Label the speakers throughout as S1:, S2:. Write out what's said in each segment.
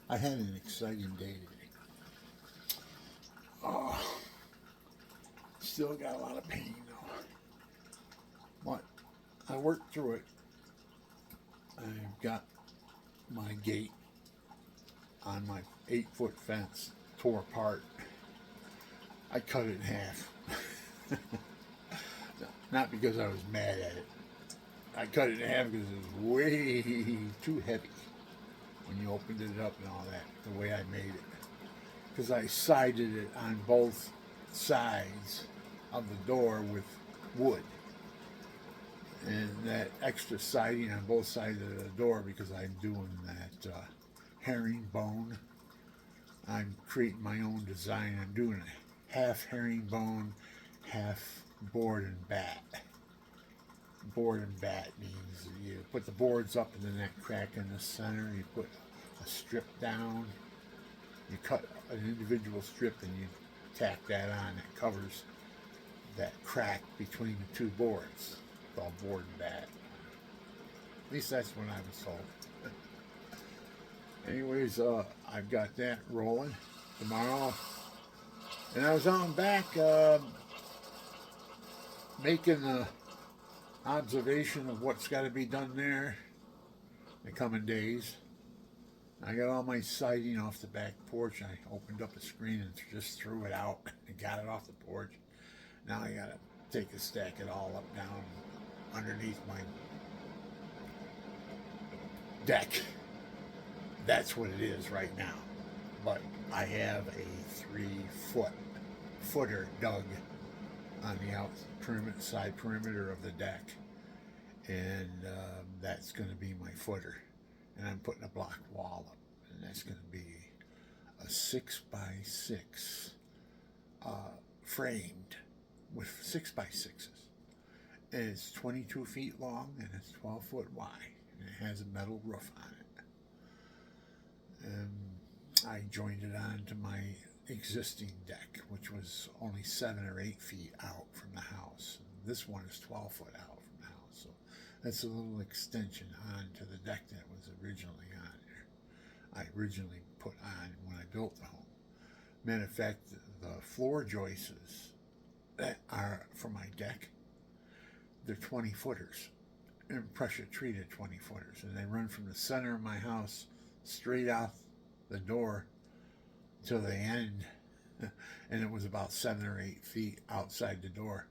S1: I had an exciting day today. Oh, still got a lot of pain though. But I worked through it. I've got my gate on my 8-foot fence tore apart. I cut it in half. Not because I was mad at it. I cut it in half because it was way too heavy when you opened it up and all that, the way I made it. Because I sided it on both sides of the door with wood. And that extra siding on both sides of the door, because I'm doing that herringbone. I'm creating my own design. I'm doing a half herringbone, half board and bat. Board and bat means you put the boards up and then that crack in the center. You put a strip down. You cut an individual strip and you tack that on. That covers that crack between the two boards. It's all board and bat. At least that's when I was told. Anyways, I've got that rolling tomorrow. And I was on back making the observation of what's got to be done there in the coming days. I got all my siding off the back porch. I opened up a screen and just threw it out and got it off the porch. Now I got to take and stack it all up down underneath my deck. That's what it is right now. But I have a 3-footer dug on the side perimeter of the deck, and that's going to be my footer. And I'm putting a block wall up, and that's going to be a 6x6 framed with 6x6s. And it's 22 feet long and it's 12 foot wide, and it has a metal roof on it. I joined it onto my existing deck, which was only 7 or 8 feet out from the house. This one is 12 foot out from the house, so that's a little extension onto the deck that was originally on there. I originally put on when I built the home. Matter of fact, the floor joists that are for my deck, they're 20 footers, and pressure treated 20 footers, and they run from the center of my house straight out the door to the end, and it was about 7 or 8 feet outside the door.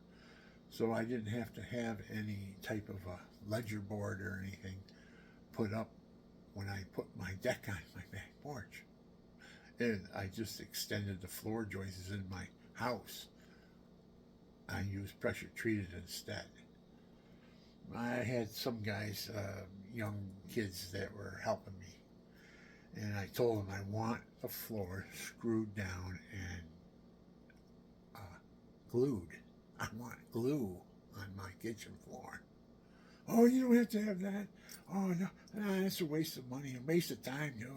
S1: So I didn't have to have any type of a ledger board or anything put up when I put my deck on my back porch. And I just extended the floor joists in my house. I used pressure treated instead. I had some guys, young kids that were helping me. And I told them I want the floor screwed down and glued. I want glue on my kitchen floor. Oh, you don't have to have that. Oh, no, that's a waste of money, a waste of time, you know.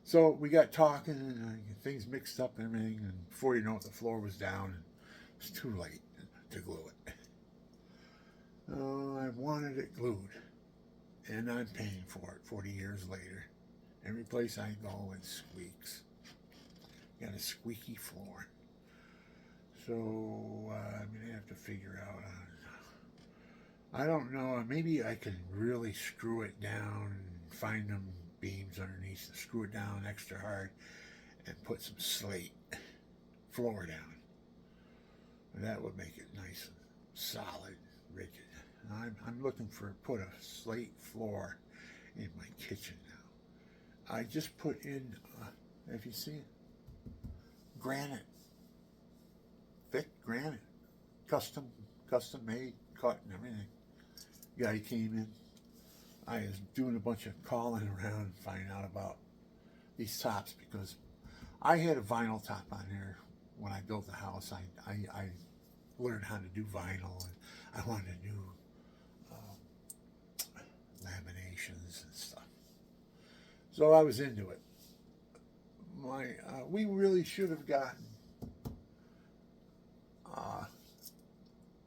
S1: So we got talking and things mixed up and everything. And before you know it, the floor was down and it was too late to glue it. Oh, I wanted it glued. And I'm paying for it 40 years later. Every place I go, it squeaks. Got a squeaky floor. So I'm going to have to figure out, I don't know, maybe I can really screw it down and find them beams underneath and screw it down extra hard and put some slate floor down. And that would make it nice and solid, rigid. I'm looking for put a slate floor in my kitchen now. I just put in, if you see it, granite, thick granite, custom made, cut and everything. Guy came in. I was doing a bunch of calling around and finding out about these tops because I had a vinyl top on here when I built the house. I learned how to do vinyl, and I wanted to do laminations and stuff. So I was into it. We really should have gotten.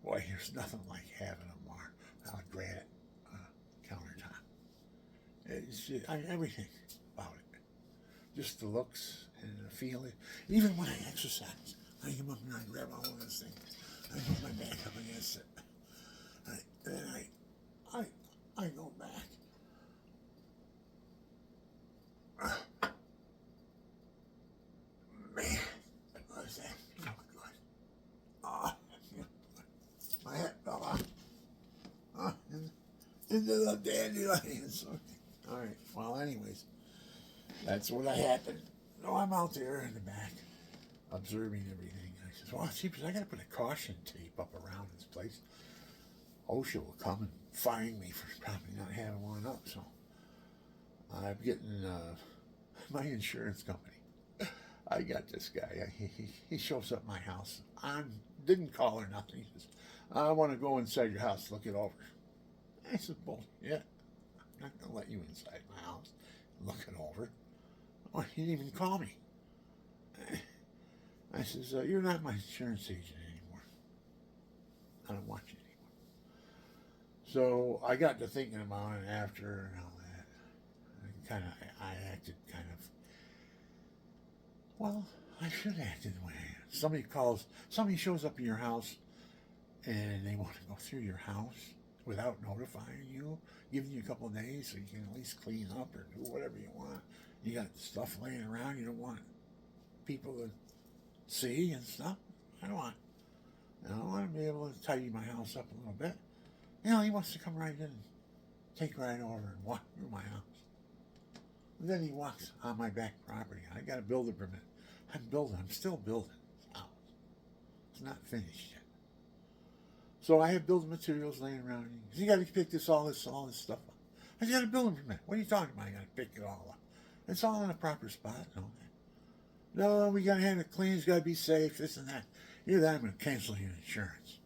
S1: Boy, there's nothing like having a granite countertop. It's just, everything about it. Just the looks and the feeling. Even when I exercise, I come up and I grab all of this thing. I put my back up against it. Then I go back. Man, what is that? Oh, good. Oh, my head fell off. Oh, into the dandelions. All right. Well, anyways, that's what happened. So I'm out there in the back, observing everything. I says, "Well, jeepers, I got to put a caution tape up around this place. OSHA will come and fine me for probably not having one up." So I'm getting my insurance company. I got this guy. He shows up at my house. Didn't call or nothing. He says, "I want to go inside your house, look it over." I said, "Well, yeah, I'm not going to let you inside my house, look it over." Well, he didn't even call me. I says, "You're not my insurance agent anymore. I don't want you anymore." So I got to thinking about it after and all that. I acted kind of, well, I should act the way I am. Somebody shows up in your house and they want to go through your house without notifying you, giving you a couple of days so you can at least clean up or do whatever you want. You got stuff laying around you don't want people to see and stuff. I want to be able to tidy my house up a little bit. He wants to come right in and take right over and walk through my house. And then he walks on my back property. I got a builder permit. I'm still building this house. It's not finished yet. So I have building materials laying around. You got to pick all this stuff up. I got a building permit. What are you talking about? I got to pick it all up. It's all in a proper spot. No, we got to have it clean. It's got to be safe. This and that. Either that, I'm going to cancel your insurance.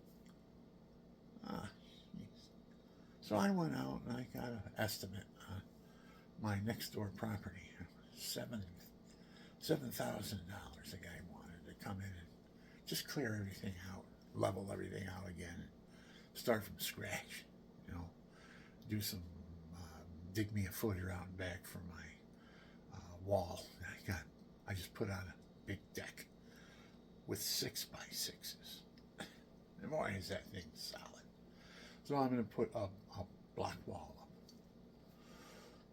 S1: So I went out and I got an estimate on my next door property. $7,000 the guy wanted to come in and just clear everything out, level everything out again, start from scratch. Do some dig me a footer out and back for my wall. I just put on a big deck with 6x6s. And boy, is that thing solid. So I'm going to put a block wall up.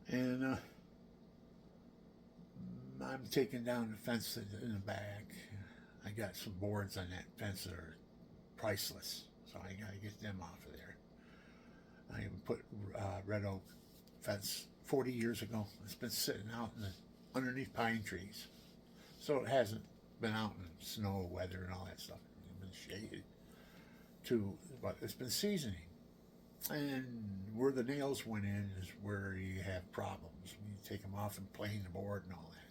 S1: And I'm taking down the fence in the back. I got some boards on that fence that are priceless, so I got to get them off of there. I even put red oak fence 40 years ago. It's been sitting out underneath pine trees, so it hasn't been out in snow, weather, and all that stuff. It's been shaded too, but it's been seasoning. And where the nails went in is where you have problems. When you take them off and plane the board and all that.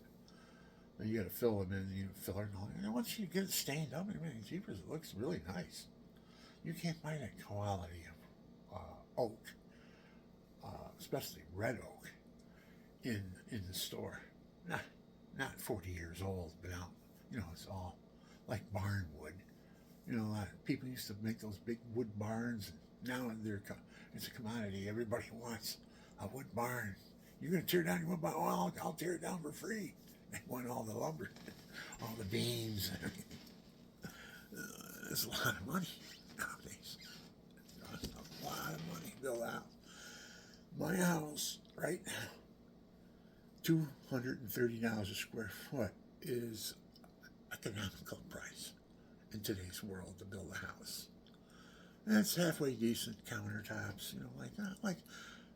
S1: Then you got to fill them in, filler and all that. And once you get it stained up, jeepers, it looks really nice. You can't buy that quality of oak, especially red oak, in the store. Not 40 years old, but out. It's all like barn wood. People used to make those big wood barns. Now it's a commodity. Everybody wants a wood barn. You're going to tear down your wood barn? Well, I'll tear it down for free. They want all the lumber, all the beams. It's a lot of money nowadays. It's a lot of money to build out. My house right now, $230 a square foot is economical price in today's world to build a house. And it's halfway decent countertops, like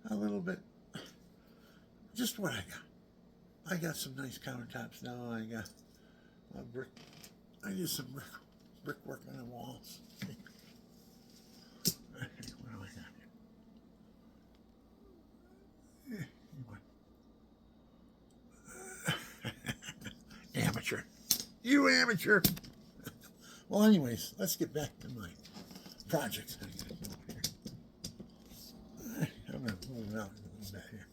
S1: a little bit, just what I got. I got some nice countertops now. I got brick. I did some brickwork on the walls. What do I got here? Amateur. You amateur. Well, anyways, let's get back to my projects. I'm going to move out a little bit here.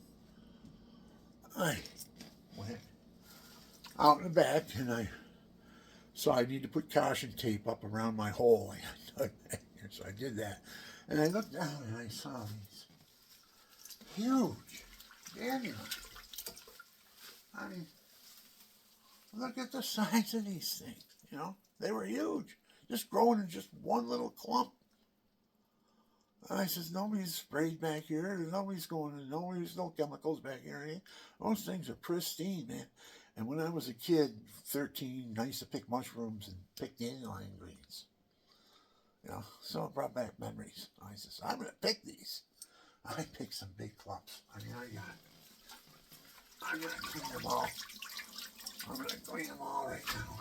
S1: I went out in the back and I need to put caution tape up around my hole. So I did that. And I looked down and I saw these huge dandelion. I mean, look at the size of these things. You know, they were huge, just growing in just one little clump. And I says, nobody's sprayed back here. Nobody's there's no chemicals back here. Those things are pristine, man. And when I was a kid, 13, I used to pick mushrooms and pick dandelion greens. You know, so it brought back memories. I says, I'm going to pick these. I picked some big clumps. I mean, I'm going to clean them all. I'm going to clean them all right now.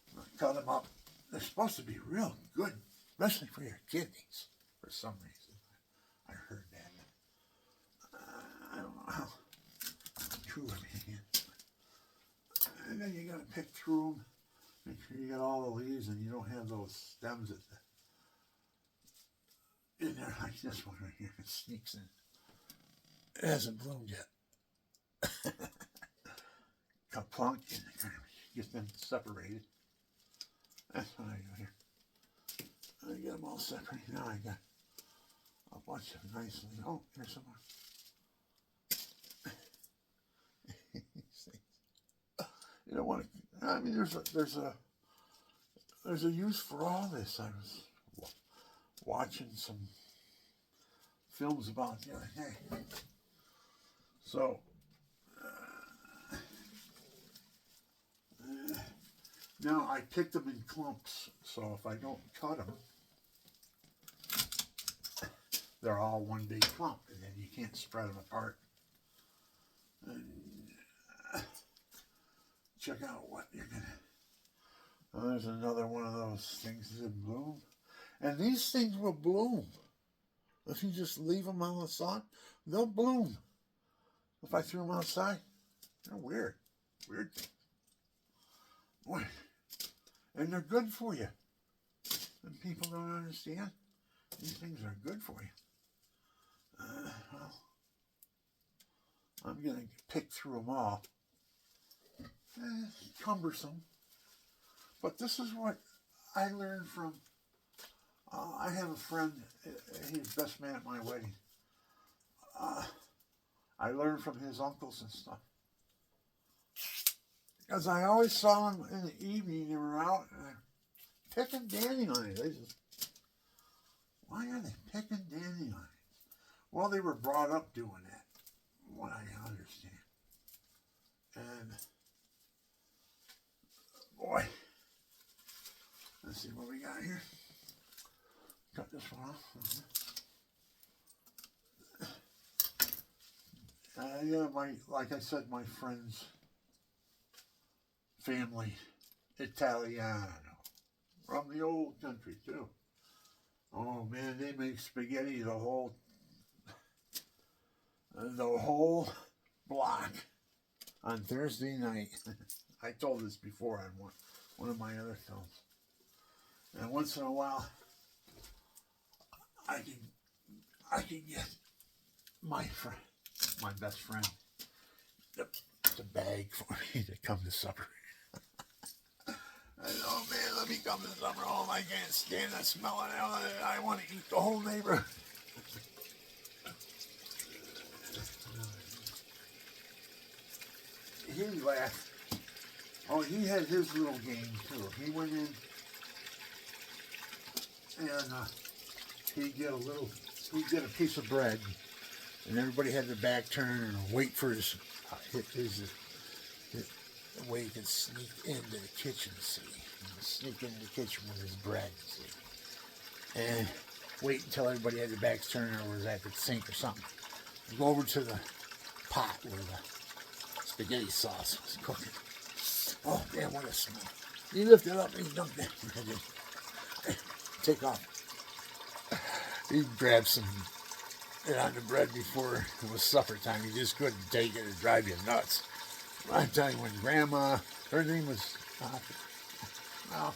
S1: I'm going to cut them up. They're supposed to be real good, especially for your kidneys, for some reason. I heard that. I don't know how true it is. And then you got to pick through them. Make sure you got all the leaves and you don't have those stems in there like this one right here. It sneaks in. It hasn't bloomed yet. Got plunk and kind of get them separated. That's what I do here. I get them all separated. Now I got a bunch of nice leaves. Oh, here's some more. You don't want to. I mean, there's a use for all this. I was watching some films about it the other day. So now I picked them in clumps. So if I don't cut them, they're all one big clump, and then you can't spread them apart. And check out what you're gonna. Oh, there's another one of those things that bloom, and these things will bloom if you just leave them on the sun. They'll bloom. If I threw them outside, they're weird things. Boy, and they're good for you. And people don't understand. These things are good for you. Well, I'm gonna pick through them all. Cumbersome, but this is what I learned from. I have a friend. He's best man at my wedding. I learned from his uncles and stuff because I always saw them in the evening. They were out picking dandelions. Why are they picking dandelions? Well, they were brought up doing that. What I understand, and. Boy, let's see what we got here. Cut this one off. Yeah, like I said, my friend's family, Italiano, from the old country too. Oh man, they make spaghetti the whole block on Thursday night. I told this before on one of my other films. And once in a while, I can get my best friend, the bag for me to come to supper. Oh man, let me come to supper. Oh, I can't stand that smell of it. I want to eat the whole neighborhood. He laughed. Oh, he had his little game too. He went in and he'd get a piece of bread, and everybody had their back turned and wait for his way he could sneak into the kitchen, see. Sneak into the kitchen with his bread, see. And wait until everybody had their backs turned or was at the sink or something. Go over to the pot where the spaghetti sauce was cooking. Oh, damn, what a smell. He lifted it up and he dumped it. Take off. He grabbed some on the bread before it was supper time. You just couldn't take it. It'd drive you nuts. I'm telling you, when Grandma, her name was, well,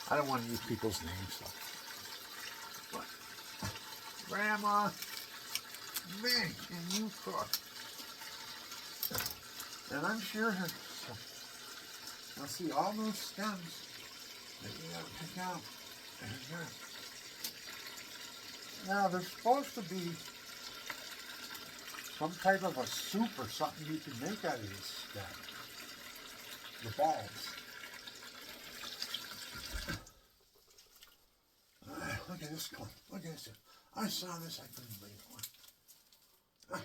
S1: I don't want to use people's names, so. But, Grandma, man, can you cook? And I'm sure her, now see all those stems that you gotta pick out. And here. Now they're supposed to be some type of a soup or something you can make out of this stuff. The balls. Look at this one. Look at this. I saw this. I couldn't believe it.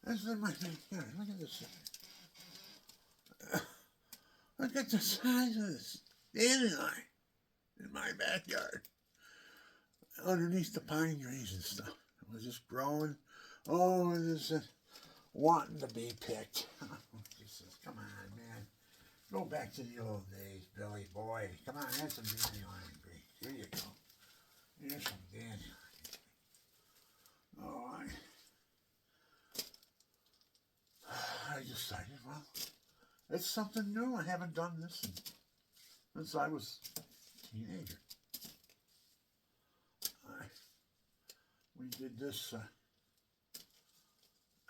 S1: This is in my backyard. Look at this. Look at the size of this dandelion in my backyard. Underneath the pine trees and stuff. It was just growing. Oh, it was wanting to be picked. Come on, man. Go back to the old days, Billy boy. Come on, have some dandelion green. Here you go. Here's some dandelion. Oh, I decided, well, it's something new. I haven't done this since I was a teenager. We did this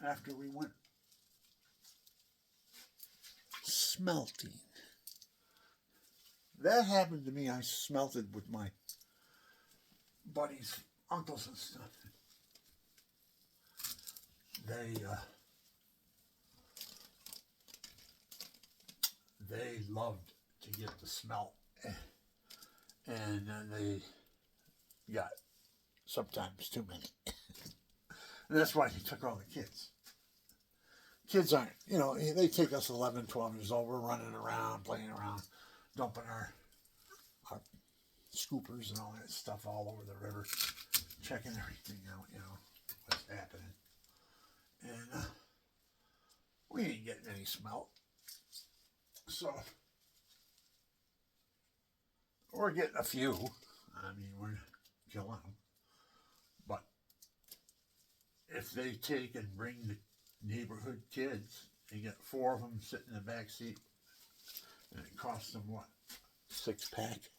S1: after we went smelting. That happened to me. I smelted with my buddies, uncles and stuff. They loved to get the smell, and then they got sometimes too many. And that's why they took all the kids. Kids aren't, they take us 11, 12 years old. We're running around, playing around, dumping our scoopers and all that stuff all over the river, checking everything out, what's happening. And we ain't getting any smell. So, we're getting a few. I mean, we're killing them. But if they take and bring the neighborhood kids, they get 4 of them sitting in the back seat, and it costs them what? 6-pack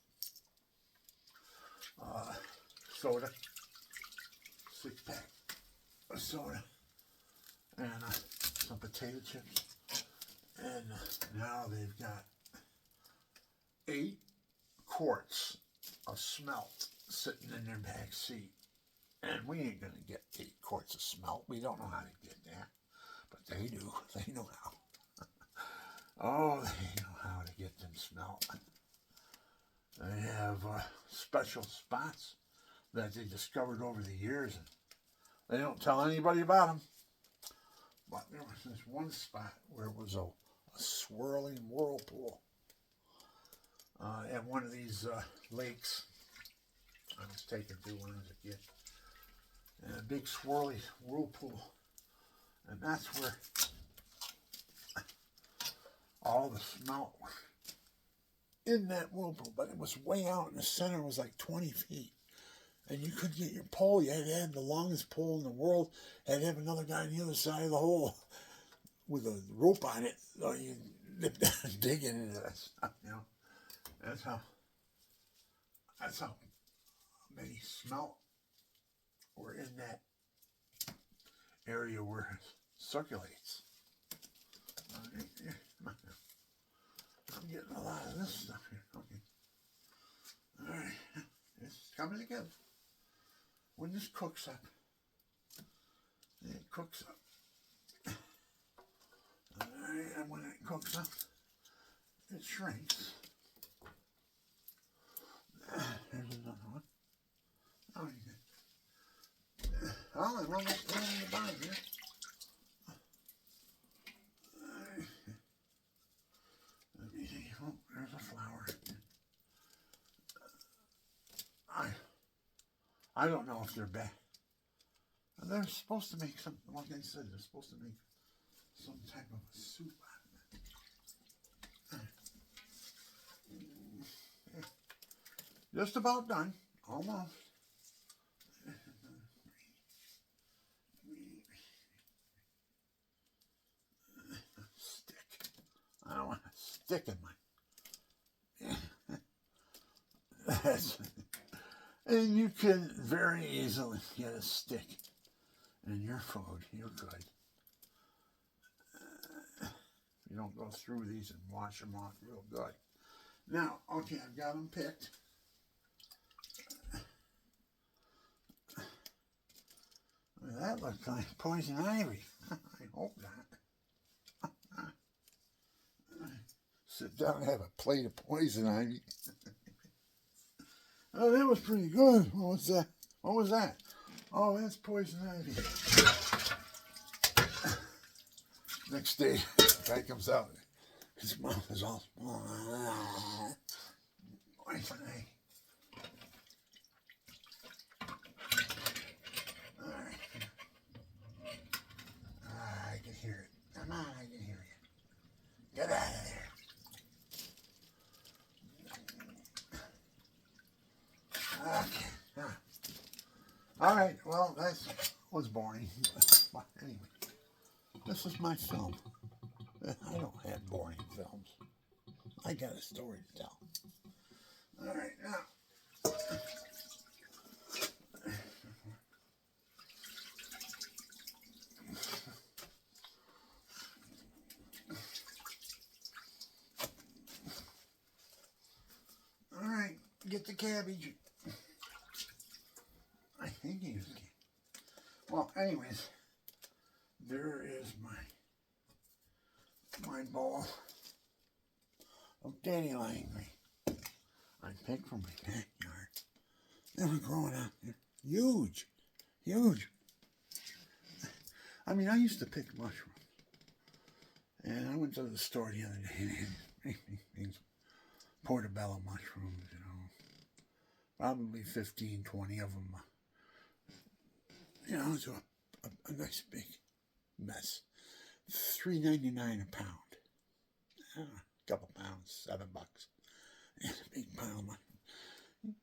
S1: soda, 6-pack of soda, and some potato chips. And now they've got 8 quarts of smelt sitting in their back seat. And we ain't going to get 8 quarts of smelt. We don't know how to get that. But they do. They know how. Oh, they know how to get them smelt. They have special spots that they discovered over the years. And they don't tell anybody about them. But there was this one spot where it was a swirling whirlpool at one of these lakes I was taken to when I was a kid. And a big swirly whirlpool. And that's where all the smelt was in that whirlpool. But it was way out in the center. It was like 20 feet. And you couldn't get your pole. You had to have the longest pole in the world. Had to have another guy on the other side of the hole with a rope on it. So you dig into that stuff, That's how many smelt were in that area where it circulates. I'm getting a lot of this stuff here. Okay. All right. It's coming together. When this cooks up, it cooks up. All right. And when it cooks up, it shrinks. There's another one. Oh, I'm almost done in the bottom here. Let me see. Oh, there's a flower. I don't know if they're bad. They're supposed to make some, like I said, they're supposed to make some type of a soup out of it. Just about done. Almost. Stick. I don't want a stick in my... That's... And you can very easily get a stick in your food. You're good. You don't go through these and wash them off real good. Now, okay, I've got them picked. That looks like poison ivy. I hope not. Sit down and have a plate of poison ivy. Oh, that was pretty good. What was that? What was that? Oh, that's poison ivy. Next day, guy comes out. His mouth is all poison ivy. All right. I can hear it. Come on, I can hear you. Get out of there. Okay. All right. Well, that was boring. But anyway, this is my film. I don't have boring films. I got a story to tell. All right, now. All right, get the cabbage. I think he was. Well, anyways, there is my bowl of dandelion green. I picked from my backyard. They were growing out there. Huge. Huge. I mean, I used to pick mushrooms. And I went to the store the other day and these portobello mushrooms, you know. Probably 15, 20 of them. You know, it's a nice big mess. $3.99 a pound. A couple pounds, $7. And a big pile of mushrooms.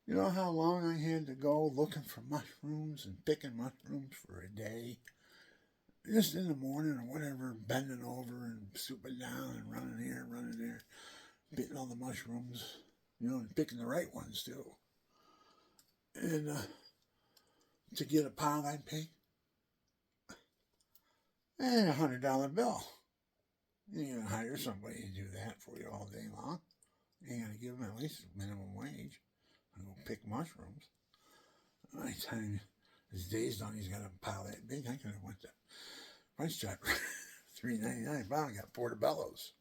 S1: You know how long I had to go looking for mushrooms and picking mushrooms for a day? Just in the morning or whatever, bending over and stooping down and running here, running there, picking all the mushrooms, you know, and picking the right ones too. And to get a pound I'd pay, and $100 bill. You're going to hire somebody to do that for you all day long. You're going to give them at least minimum wage to go pick mushrooms. By the time his day's done, he's got a pile that big. I could have went to Price Chopper. $3.99 a pound. I got portobellos.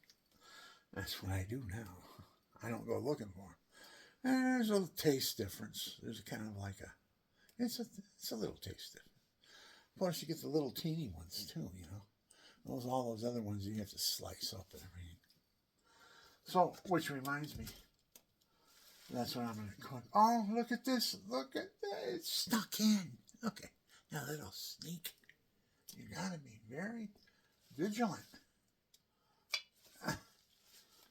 S1: That's what I do now. I don't go looking for them. And there's a little taste difference. There's kind of like it's a little taste difference. Plus, you get the little teeny ones too, you know. All those other ones you have to slice up and everything. So, which reminds me, that's what I'm going to cook. Oh, look at this. Look at that. It's stuck in. Okay. Now, little sneak. You got to be very vigilant.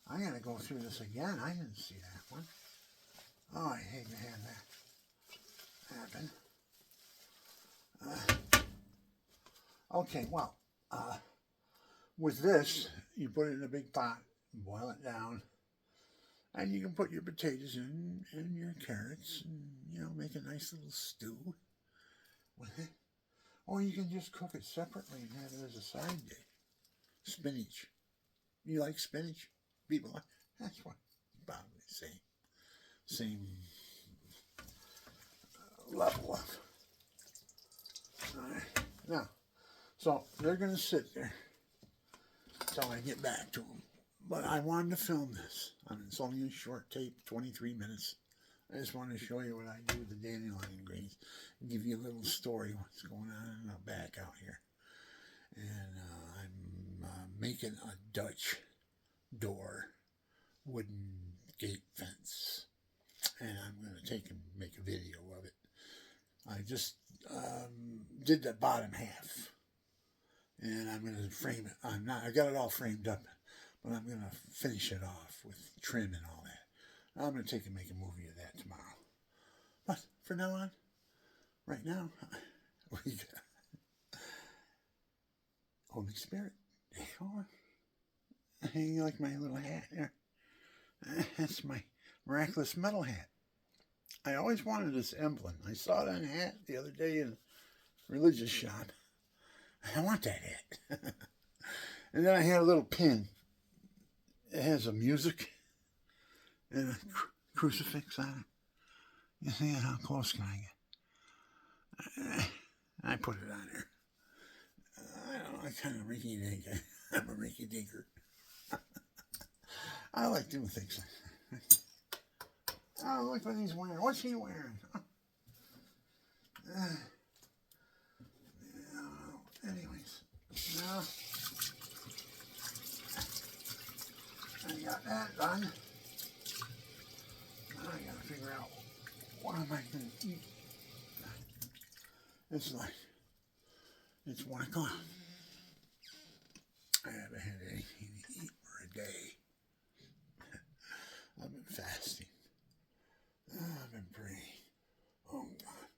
S1: I got to go through this again. I didn't see that one. Oh, I hate to have that happen. Okay, well, with this, you put it in a big pot, boil it down, and you can put your potatoes in and your carrots and, you know, make a nice little stew with it. Or you can just cook it separately and have it as a side dish. Spinach. You like spinach? People like, that's what, probably the same level of. All right, now, so they're going to sit there until I get back to them. But I wanted to film this. It's only a short tape, 23 minutes. I just wanted to show you what I do with the dandelion greens and give you a little story what's going on in the back out here. And I'm making a Dutch door wooden gate fence. And I'm going to take and make a video of it. I just did the bottom half. And I'm going to frame it. I got it all framed up, but I'm going to finish it off with trim and all that. I'm going to take and make a movie of that tomorrow. But for now on, right now, we got Holy Spirit. You like my little hat there? That's my miraculous metal hat. I always wanted this emblem. I saw it on a hat the other day in a religious shop. I want that hat. And then I had a little pin. It has a music and a crucifix on it. You see how close can I get? I put it on there. I kind of rinky dink. I'm a rinky dinker. I like doing things like that. Oh, look what he's wearing. What's he wearing? Anyways, now I got that done. Now I gotta figure out what am I gonna eat. It's 1 o'clock. I haven't had anything to eat for a day. I've been fasting. I've been praying. Oh God.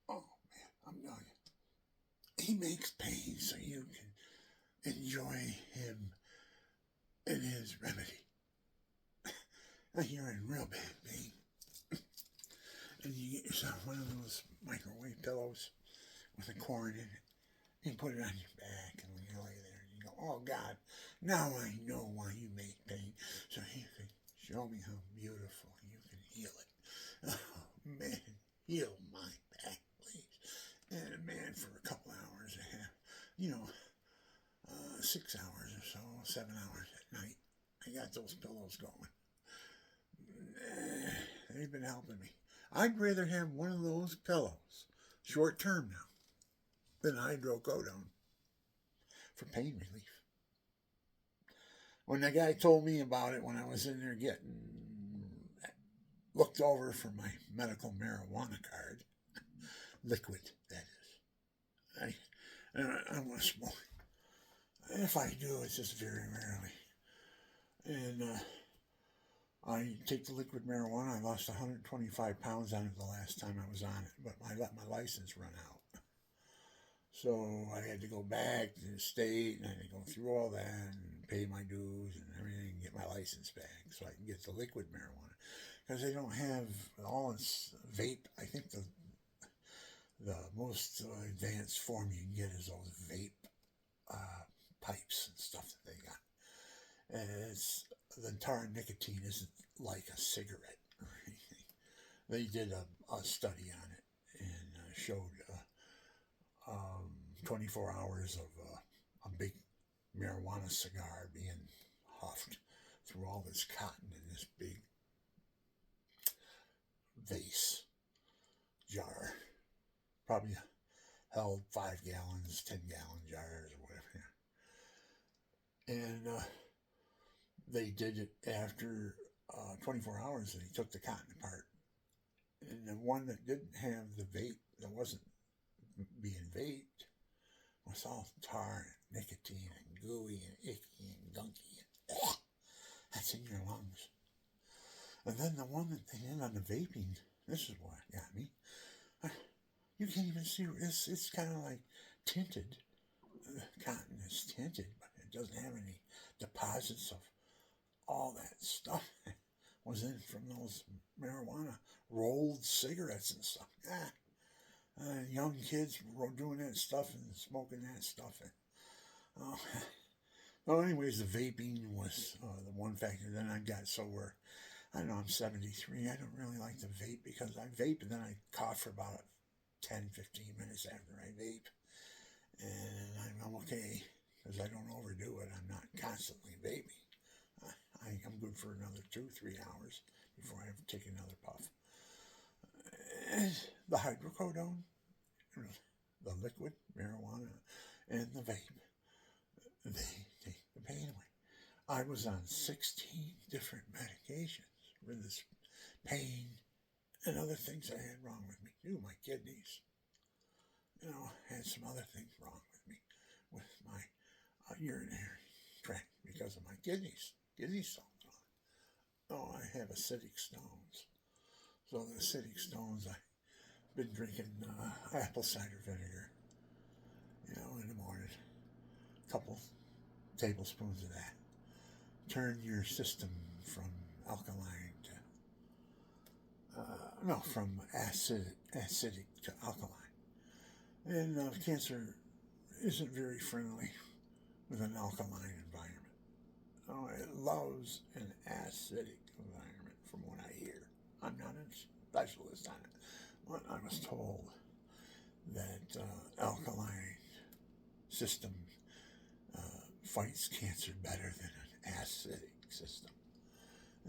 S1: Oh man, I'm telling you. He makes pain so you can enjoy him and his remedy. You're in real bad pain. And you get yourself one of those microwave pillows with a cord in it. You put it on your back, and when you lay there, you go, oh God, now I know why you make pain. So you can show me how beautiful you can heal it. Oh man, heal my back, please. And man, for a couple hours, I have, 6 hours or so, 7 hours at night, I got those pillows going. They've been helping me. I'd rather have one of those pillows, short term now, than hydrocodone for pain relief. When the guy told me about it when I was in there getting looked over for my medical marijuana card, liquid, that is, I want to smoke. If I do, it's just very rarely. And I take the liquid marijuana. I lost 125 pounds on it the last time I was on it, but I let my license run out. So I had to go back to the state, and I had to go through all that and pay my dues and everything and get my license back so I can get the liquid marijuana. Because they don't have all its vape. I think the most advanced form you can get is those vape pipes and stuff that they got. And the entire nicotine isn't like a cigarette or anything. They did a study on it and showed 24 hours of a big marijuana cigar being huffed through all this cotton in this big vase jar. Probably held 5 gallons, 10-gallon jars or whatever. And they did it after 24 hours, and he took the cotton apart. And the one that didn't have the vape, that wasn't being vaped, was all tar and nicotine and gooey and icky and gunky. And that's in your lungs. And then the one that they did on the vaping, this is what got me. You can't even see, it's kind of like tinted. Cotton is tinted, but it doesn't have any deposits of all that stuff that was in from those marijuana rolled cigarettes and stuff. Young kids were doing that stuff and smoking that stuff. Well, anyways, the vaping was the one factor. Then I got so where, I don't know, I'm 73. I don't really like to vape because I vape and then I cough for about 10, 15 minutes after I vape. And I'm okay because I don't overdo it. I'm not constantly vaping. I'm good for another 2-3 hours before I have to take another puff. The hydrocodone, the liquid marijuana, and the vape, they take the pain away. I was on 16 different medications for this pain and other things I had wrong with me. Too, my kidneys. I had some other things wrong with me, with my urinary tract because of my kidneys. Kidney stones. Oh, I have acidic stones. So the acidic stones, I've been drinking apple cider vinegar, in the morning. A couple tablespoons of that. Turn your system from alkaline to, from acidic to alkaline. And cancer isn't very friendly with an alkaline environment. It loves an acidic environment, from what I hear. I'm not a specialist on it, but I was told that alkaline system fights cancer better than an acidic system.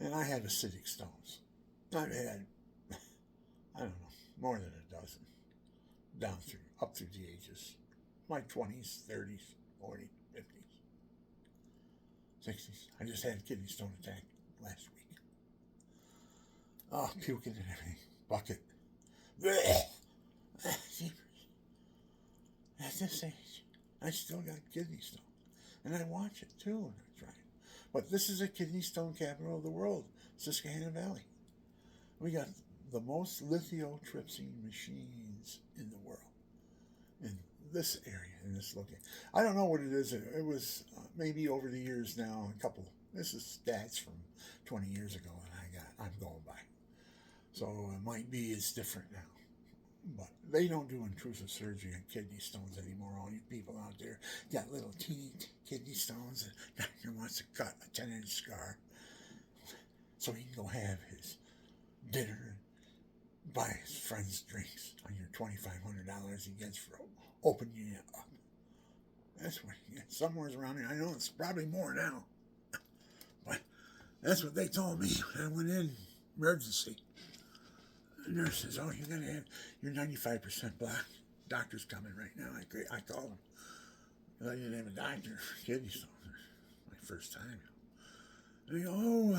S1: And I had acidic stones. I've had, I don't know, more than a dozen, up through the ages, my 20s, 30s, 40s, 50s, 60s. I just had a kidney stone attack last week. Oh, puking and everything. Bucket. At this age, I still got kidney stone. And I watch it too, and I try it. But this is a kidney stone capital of the world, Susquehanna Valley. We got the most lithotripsy machines in the world in this area, in this location. I don't know what it is. It was maybe over the years now, this is stats from 20 years ago that I'm going by. So it might be it's different now. But they don't do intrusive surgery on kidney stones anymore. All you people out there got little teeny kidney stones, and doctor wants to cut a 10-inch scar so he can go have his dinner and buy his friends drinks on your $2,500 he gets for opening you up. That's what he gets somewhere around here. I know it's probably more now, but that's what they told me when I went in emergency. The nurse says, "Oh, you're 95% black. Doctor's coming right now." I called him. I didn't have a doctor for kidney stones. My first time. And they go, "Oh,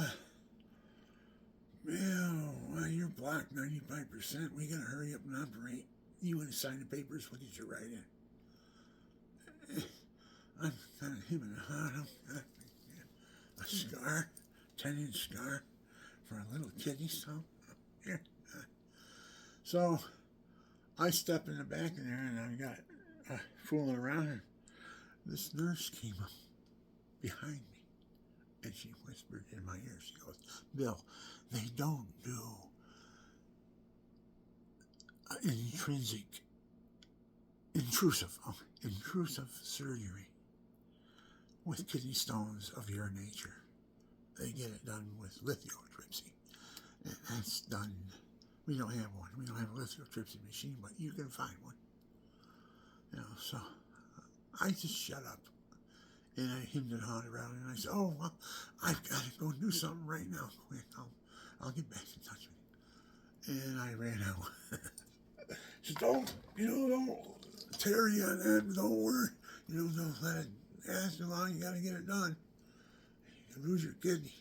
S1: well, you're black 95%. We gotta hurry up and operate. You want to sign the papers? What did you write in?" I'm kind of him and a scar, 10-inch scar for a little kidney stone. Here. So I step in the back in there and I got fooling around, and this nurse came up behind me and she whispered in my ear. She goes, "Bill, they don't do intrusive surgery with kidney stones of your nature. They get it done with lithotripsy. And that's done. We don't have one. We don't have a lithotripsy machine, but you can find one." So I just shut up. And I hemmed and hawed around, and I said, "Oh, well, I've got to go do something right now. Quick, I'll get back in touch with you." And I ran out. She said, don't tear you on that. Don't worry. Don't let it last too long. You got to get it done. You lose your kidney.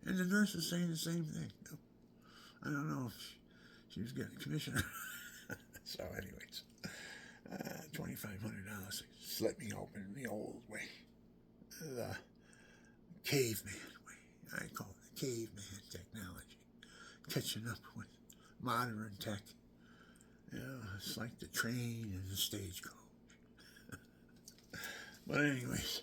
S1: And the nurse was saying the same thing. I don't know if she was getting a commission. So anyways, $2,500 slit me open the old way. The caveman way. I call it the caveman technology. Catching up with modern tech. It's like the train and the stagecoach. But anyways,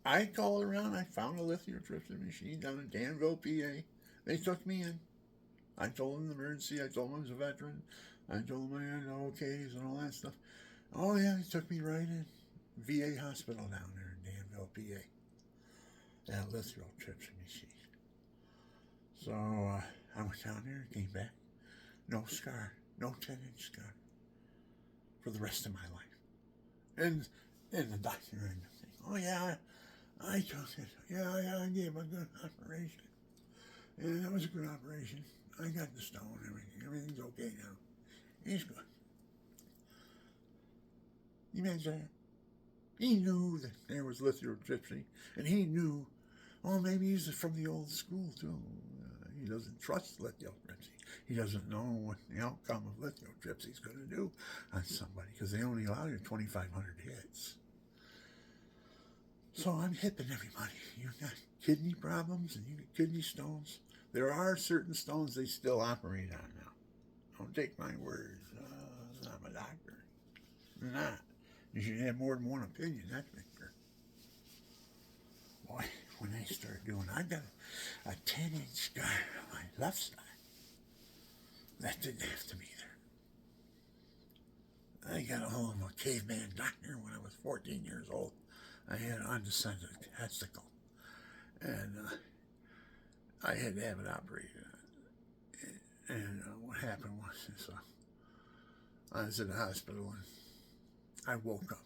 S1: I called around. I found a lithotripsy machine down in Danville, PA. They took me in. I told them the emergency. I told them I was a veteran. I told them I had OKs and all that stuff. Oh yeah, they took me right in. VA hospital down there in Danville, PA. That lithotripsy machine. So I went down there and came back. No scar. No 10-inch scar. For the rest of my life. And the doctor and the thing. "Oh yeah, I took it. Yeah, I gave a good operation. And that was a good operation. I got the stone and everything. Everything's okay now. He's good." You imagine that? He knew that there was lithotripsy, and he knew, maybe he's from the old school too. He doesn't trust lithotripsy. He doesn't know what the outcome of lithotripsy is going to do on somebody, because they only allow you 2,500 hits. So I'm hipping everybody. You got kidney problems and you get kidney stones. There are certain stones they still operate on now. Don't take my words. I'm a doctor. I'm not. You should have more than one opinion, that's for sure. Boy, when they start doing, I've got a 10-inch scar on my left side. That didn't have to be there. I got a hold of a caveman doctor when I was 14 years old. I had an undescended testicle. And I had to have it operated on. And what happened was I was in the hospital and I woke up.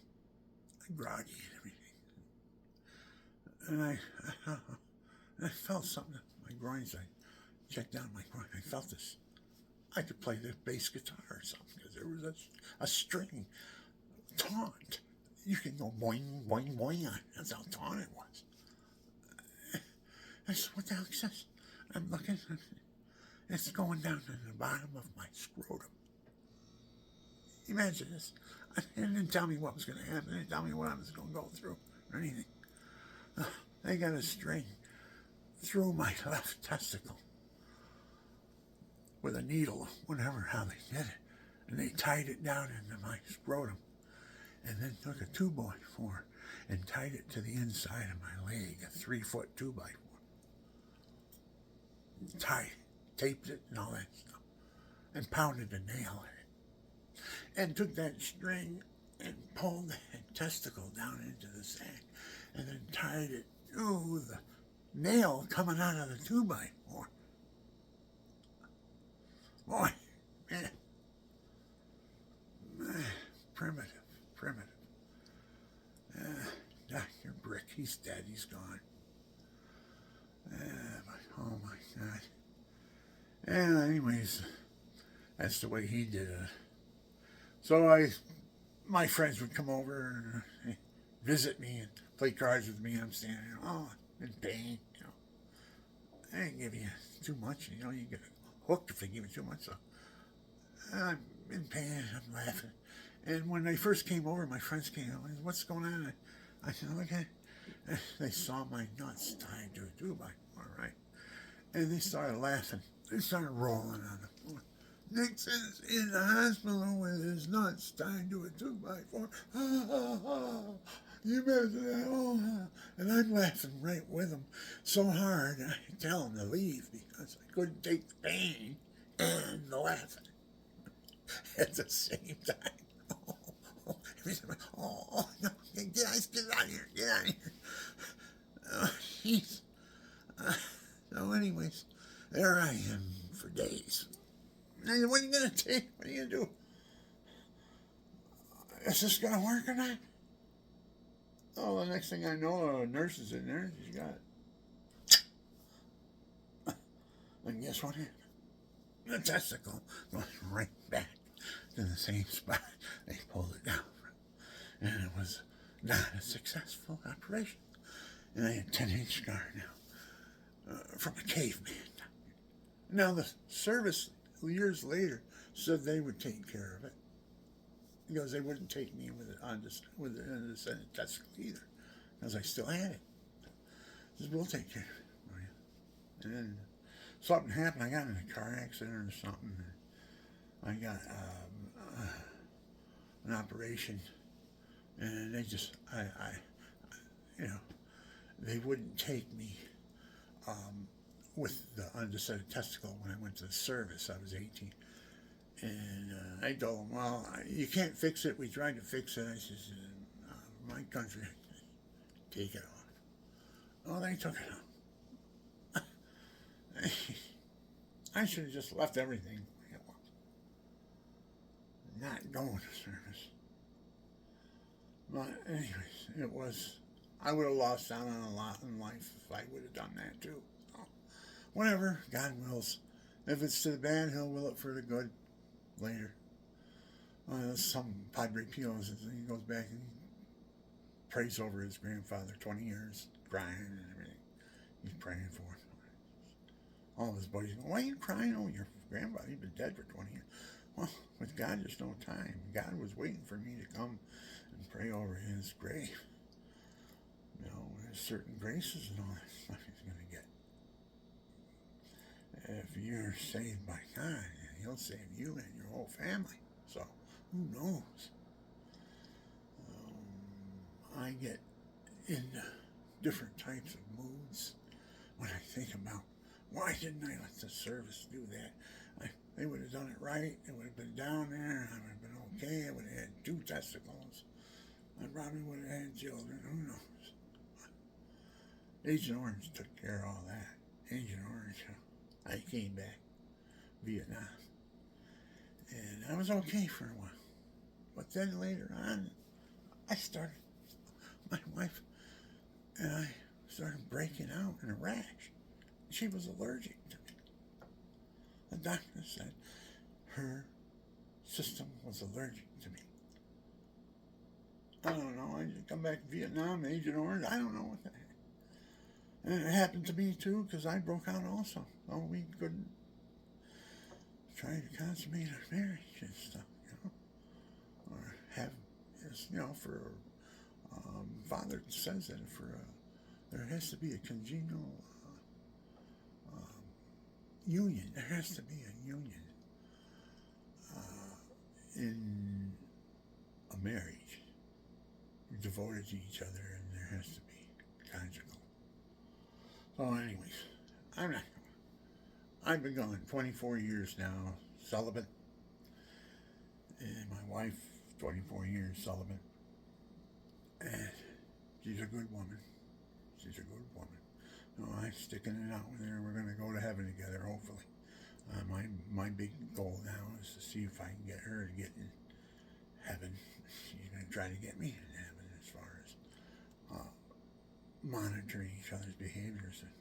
S1: I groggy and everything. And I felt something in my groins. I checked down my groin. I felt this. I could play the bass guitar or something because there was a string taut. You can go boing, boing, boing on it. That's how taut it was. I said, what the hell is this? I'm looking. It's going down to the bottom of my scrotum. Imagine this. It didn't tell me what was going to happen. It didn't tell me what I was going to go through or anything. They got a string through my left testicle with a needle, whatever, how they did it. And they tied it down into my scrotum. And then took a 2x4 and tied it to the inside of my leg, a 3-foot 2x4. Taped it and all that stuff. And pounded a nail in it. And took that string and pulled that testicle down into the sack. And then tied it to the nail coming out of the 2x4. Boy, man. Primitive. Dr. Brick, he's dead, he's gone. But, oh my God. And anyways, that's the way he did it. So my friends would come over and visit me and play cards with me. I'm standing there, in pain, I didn't give you too much, you get hooked if they give you too much. So I'm in pain, I'm laughing. And when they first came over, my friends came over, what's going on? I said, okay. They saw my nuts tied to a 2x4, right? And they started laughing. They started rolling on the floor. Nixon's in the hospital with his nuts tied to a 2x4. You imagine that? And I'm laughing right with them so hard, I tell them to leave because I couldn't take the pain and the laughing at the same time. No, guys, get out of here, get out of here. Jeez. So anyways, there I am for days. Now, what are you going to take? What are you going to do? Is this going to work or not? Oh, the next thing I know, a nurse is in there. She's got it. And guess what happened? The testicle goes right back to the same spot they pulled it down from. And it was not a successful operation. And I had a 10-inch scar now from a caveman. Now the service years later said they would take care of it because they wouldn't take me with it with the undescended testicle either because I still had it. They said, we'll take care of it for you. And then something happened. I got in a car accident or something. I got an operation, and they just they wouldn't take me with the undescended testicle when I went to the service. I was 18. And I told them, well, you can't fix it. We tried to fix it. I says, my country, take it off. Oh, they took it off. I should have just left everything the way it was. Not going to service. But anyways, I would have lost out on a lot in life if I would have done that too. So, whatever, God wills. If it's to the bad, he'll will it for the good later. Some Padre Pio, he goes back and prays over his grandfather 20 years, crying and everything. He's praying for him. All of his buddies go, why are you crying over your grandfather? He's been dead for 20 years. Well, with God, there's no time. God was waiting for me to come and pray over his grave. There's certain graces and all that stuff he's going to get. If you're saved by God, he'll save you and your whole family. So, who knows? I get in different types of moods when I think about, why didn't I let the service do that? They would have done it right. It would have been down there. I would have been okay. I would have had 2 testicles. I probably would have had children. Who knows? Agent Orange took care of all that. Agent Orange. I came back. Vietnam. And I was okay for a while. But then later on, I started wife, and I started breaking out in a rash. She was allergic to me. The doctor said her system was allergic to me. I don't know. I just come back from Vietnam, Agent Orange. I don't know what the heck. And it happened to me too, because I broke out also. Oh, we couldn't try to consummate our marriage and stuff, or have, for father says that there has to be a congenial union. There has to be a union in a marriage. We're devoted to each other, and there has to be conjugal. So, anyways, I've been going 24 years now, celibate, and my wife, 24 years celibate, and she's a good woman. She's a good woman. No, I'm sticking it out with her. We're going to go to heaven together, hopefully. My big goal now is to see if I can get her to get in heaven. She's going to try to get me in heaven as far as monitoring each other's behaviors. And,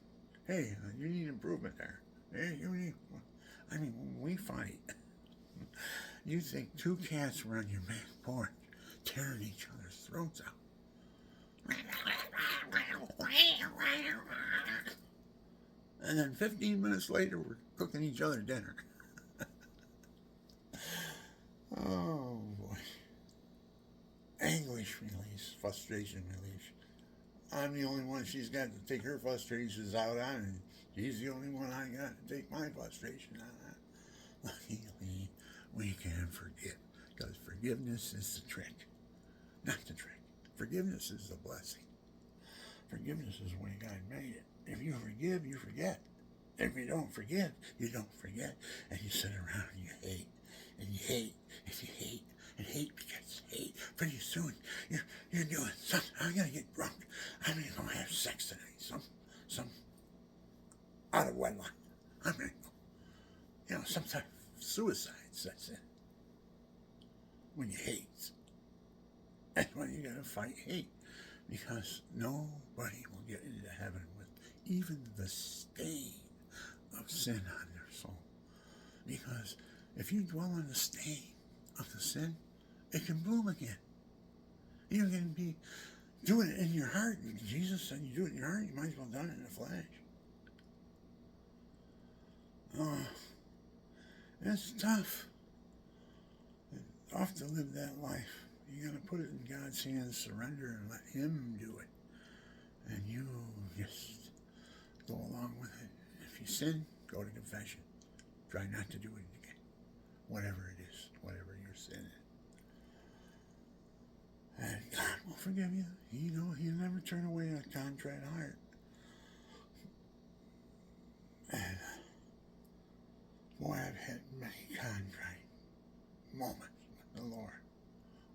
S1: hey, you need improvement there. Hey, when we fight, you think two cats were on your back porch tearing each other's throats out. And then 15 minutes later, we're cooking each other dinner. Oh, boy. Anguish release, frustration release. I'm the only one she's got to take her frustrations out on, and she's the only one I got to take my frustration out on. Luckily, we can forgive, because forgiveness is the trick. Not the trick. Forgiveness is the blessing. Forgiveness is the way God made it. If you forgive, you forget. If you don't forgive, you don't forget. And you sit around and you hate. And you hate. And you hate. And hate begets hate. Pretty soon, you're doing something. I'm going to get drunk. I'm going to go have sex tonight. Some out of wedlock. I'm going to go. Some type of suicide sets in. When you hate. That's why you got to fight hate. Because nobody will get into heaven with even the stain of sin on their soul. Because if you dwell on the stain of the sin, it can bloom again. You're going to be doing it in your heart. Jesus said you do it in your heart, you might as well done it in the flesh. Oh, it's tough. It's tough to live that life. You got to put it in God's hands, surrender, and let Him do it. And you just go along with it. If you sin, go to confession. Try not to do it again. Whatever it is, whatever your sin is. And God will forgive you. He'll never turn away a contrite heart. And boy, I've had many contrite moments with the Lord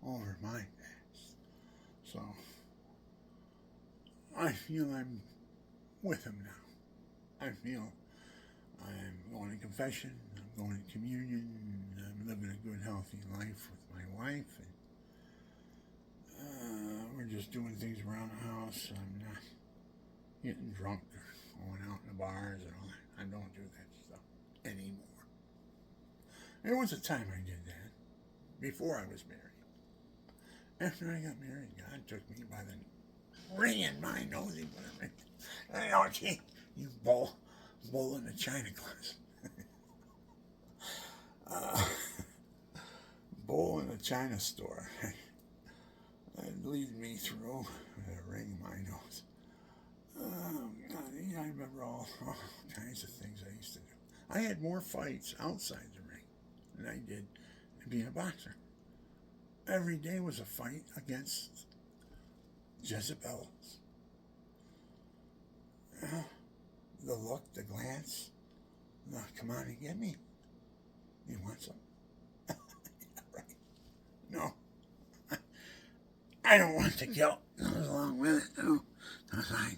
S1: over my past. So I feel I'm with Him now. I feel I'm going to confession, I'm going to communion, I'm living a good, healthy life with my wife, and we're just doing things around the house. I'm not getting drunk or going out in the bars and all that. I don't do that stuff anymore. There was a time I did that before I was married. After I got married, God took me by the ring in my nose. He put a ring. I know, you bull in the china closet. Bull in the china store. That leads me through with a ring in my nose. I remember all kinds of things I used to do. I had more fights outside the ring than I did being a boxer. Every day was a fight against Jezebels. The look, the glance. No, come on and get me. You want some? Yeah, right. No. I don't want the guilt that goes along with it. No. Because I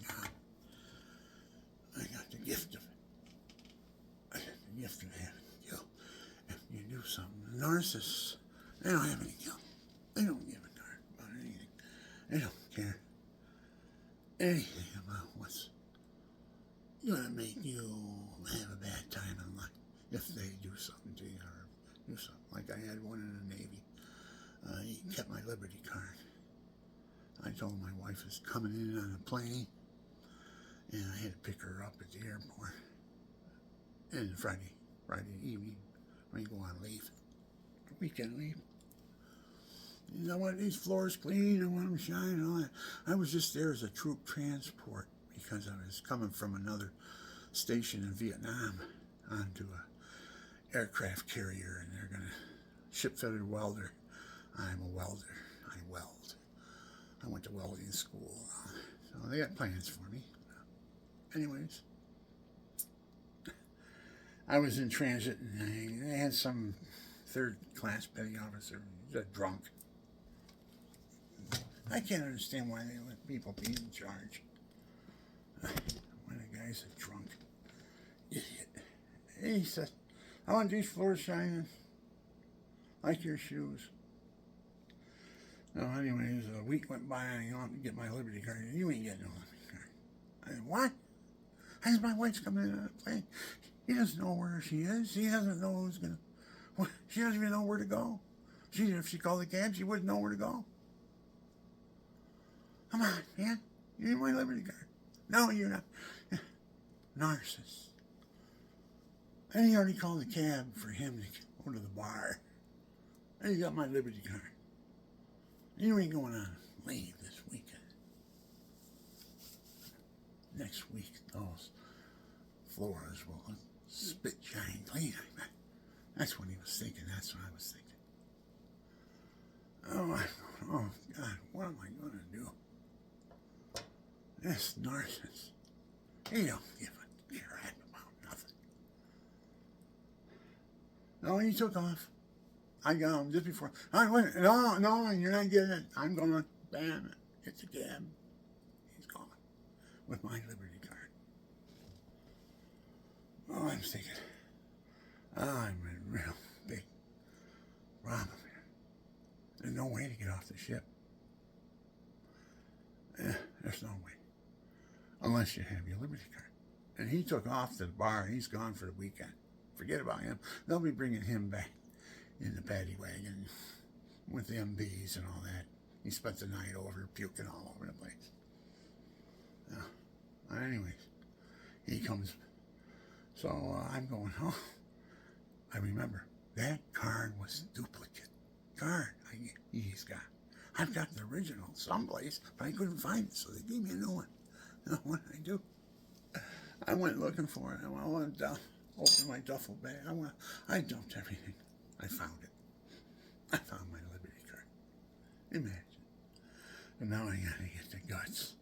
S1: got the gift of it. I got the gift of having guilt. If you do something, narcissists, they don't have any guilt. They don't give a darn about anything. They don't care. anything about what's going to make you have a bad time in life if they do something to you or do something. Like I had one in the Navy. He kept my Liberty card. I told him my wife was coming in on a plane, and I had to pick her up at the airport. And Friday evening, when you go on leave, weekend leave. I want these floors clean, I want them shine, and all that. I was just there as a troop transport because I was coming from another station in Vietnam onto a aircraft carrier, and they're gonna ship-fitted welder. I'm a welder. I weld. I went to welding school, so they got plans for me. Anyways, I was in transit, and they had some third-class petty officer, a drunk. I can't understand why they let people be in charge. When a guy's a drunk idiot. He said, I want these floors shining like your shoes. So anyways, a week went by and I want to get my Liberty card. You ain't getting no Liberty card. I said, what? I said, my wife's coming in on a plane. He doesn't know where she is. He doesn't know who's going to... She doesn't even know where to go. If she called the cab, she wouldn't know where to go. Come on, man. You need my Liberty card. No, you're not. Narcissist. And he already called the cab for him to go to the bar. And he got my Liberty card. You ain't going on leave this weekend. Next week, those floors will spit shine clean. That's what he was thinking. That's what I was thinking. Oh, God, what am I going to do? This narcissist, he don't give a crap about nothing. No, he took off. I got him just before. I went, no, you're not getting it. I'm going to bam it. It's a cab. He's gone with my Liberty card. Oh, I'm thinking, I'm in real big problem here. There's no way to get off the ship. There's no way. Unless you have your Liberty card. And he took off to the bar. He's gone for the weekend. Forget about him. They'll be bringing him back in the paddy wagon with the MBs and all that. He spent the night over puking all over the place. Anyways, he comes. So I'm going, I remember that card was duplicate card he's got. I've got the original someplace, but I couldn't find it, so they gave me a new one. Now, what did I do? I went looking for it. I went down, opened my duffel bag. I dumped everything. I found it. I found my Liberty card. Imagine. And now I gotta get the guts.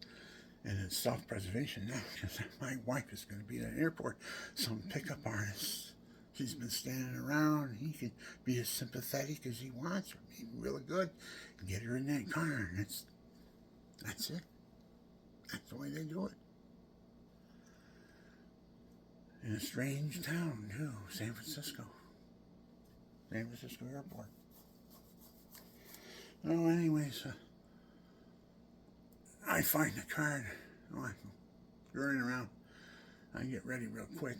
S1: And it's self-preservation now, because my wife is going to be at an airport. Some pickup artist. She's been standing around. He can be as sympathetic as he wants, or be really good, and get her in that car. And that's it. That's the way they do it. In a strange town, too, San Francisco. San Francisco Airport. Oh, anyways, I find the card. I'm running around. I get ready real quick.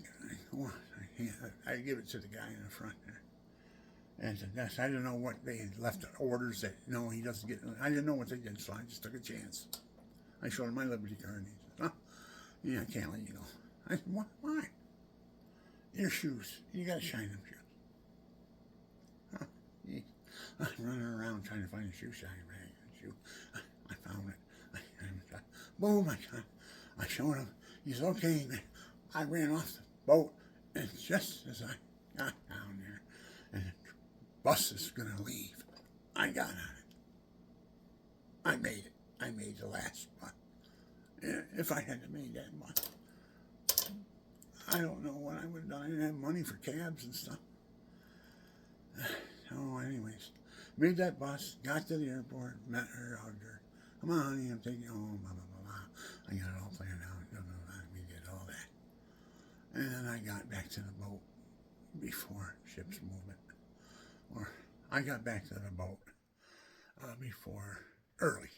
S1: I give it to the guy in the front there. And said, yes, I didn't know what they had left orders that, no, he doesn't get, I didn't know what they did, so I just took a chance. I showed him my Liberty card, and he said, yeah, I can't let you go. I said, what? Why? Your shoes. You gotta shine them shoes. I'm running around trying to find a shoe shine rag. I found it. Boom, I showed him. He said, okay. I ran off the boat, and just as I got down there, and the bus is going to leave, I got on it. I made it. I made the last one. If I hadn't made that one, I don't know what I would have done. I didn't have money for cabs and stuff. So anyways, made that bus, got to the airport, met her, hugged her. Come on, honey, I'm taking you home, blah, blah, blah, blah. I got it all planned out. Blah, blah, blah. We did all that. And then I got back to the boat before ship's movement. Or I got back to the boat before early.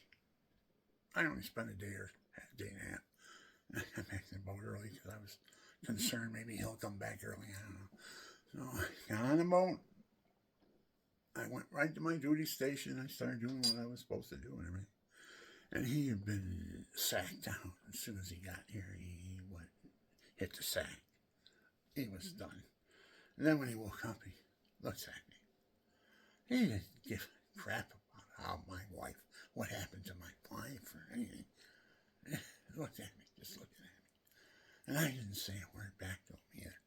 S1: I only spent a day and a half. I got back to the boat early because I was concerned maybe he'll come back early. I don't know. So I got on the boat. I went right to my duty station. I started doing what I was supposed to do and everything. And he had been sacked down. As soon as he got here, he went, hit the sack. He was done. And then when he woke up, he looks at me. He didn't give a crap about how my wife, what happened to my wife or anything. He looked at me, just looking at me. And I didn't say a word back to him either.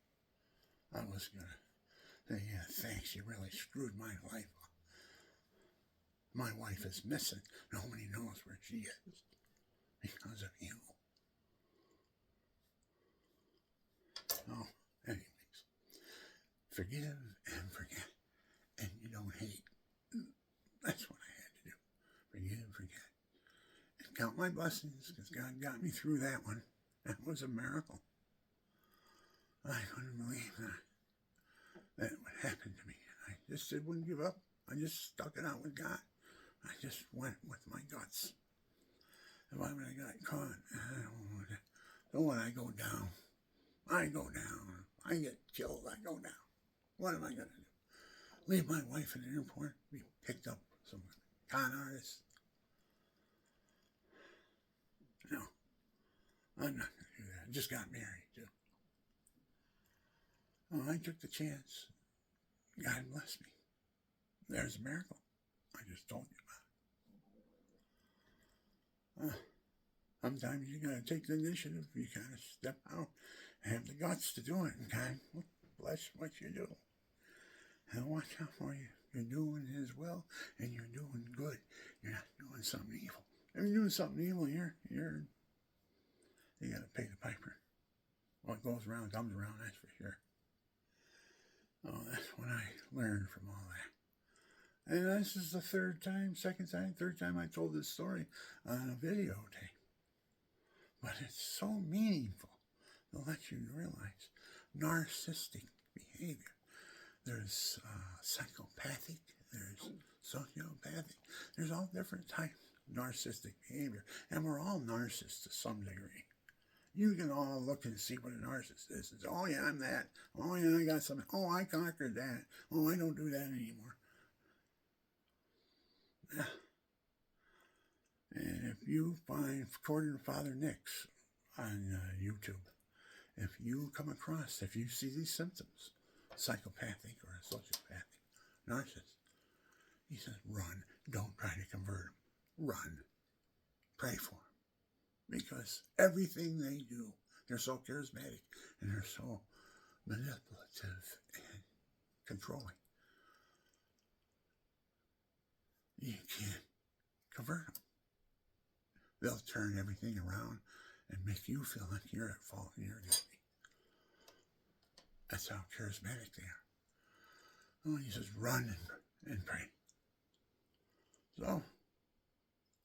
S1: I was going to say, yeah, thanks, you really screwed my life up. My wife is missing. Nobody knows where she is because of you. Oh, anyways, forgive and forget, and you don't hate. That's what I had to do. Forgive, forget, and count my blessings, because God got me through that one. That was a miracle. I couldn't believe that would happen to me. I just wouldn't give up. I just stuck it out with God. I just went with my guts. If I would have got caught, don't want I go down. I go down. I get killed, I go down. What am I going to do? Leave my wife in the airport? Be picked up some con artists? No, I'm not going to do that. I just got married, too. Oh, I took the chance. God bless me. There's a miracle. I just told you about it. Sometimes you got to take the initiative. You got to step out and have the guts to do it. And God bless what you do. And watch out for you. You're doing His will, and you're doing good. You're not doing something evil. If you're doing something evil, you got to pay the piper. What goes around comes around, that's for sure. Oh, that's what I learned from all that. And this is the third time I told this story on a videotape. But it's so meaningful to let you realize narcissistic behavior. There's psychopathic, there's sociopathic, there's all different types of narcissistic behavior. And we're all narcissists to some degree. You can all look and see what a narcissist is. It's, oh yeah, I'm that. Oh yeah, I got something. Oh, I conquered that. Oh, I don't do that anymore. Yeah. And if you find, according to Father Nix on YouTube, if you come across, if you see these symptoms, psychopathic or a sociopathic narcissist, he says, run. Don't try to convert them. Run. Pray for them. Because everything they do, they're so charismatic and they're so manipulative and controlling. You can't convert them. They'll turn everything around and make you feel like you're at fault and you're guilty. That's how charismatic they are. Oh, he says, run and pray. So,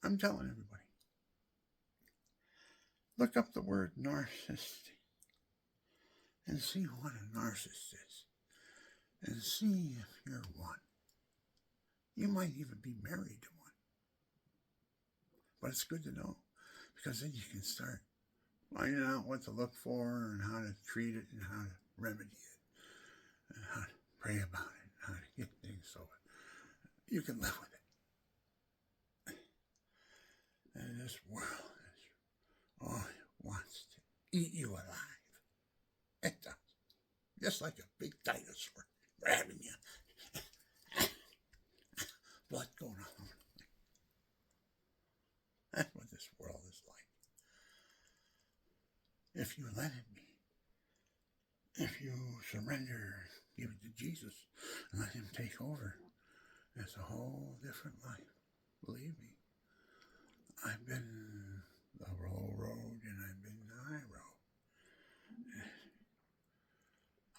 S1: I'm telling everybody, look up the word narcissist and see what a narcissist is. And see if you're one. You might even be married to one. But it's good to know, because then you can start finding out what to look for and how to treat it and how to remedy it and how to pray about it and how to get things so you can live with it. And this world is, oh, it wants to eat you alive. It does. Just like a big dinosaur grabbing you. Blood going on. That's what this world is like. If you let it be, if you surrender, give it to Jesus, and let Him take over, it's a whole different life. Believe me. I've been the low road and I've been the high road.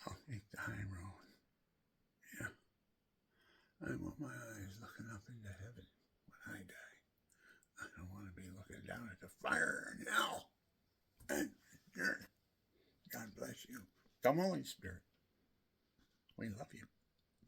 S1: I'll take the high road. Yeah. I want my eyes looking up into heaven when I die. I don't want to be looking down at the fire and hell. And God bless you. Come, Holy Spirit. We love you.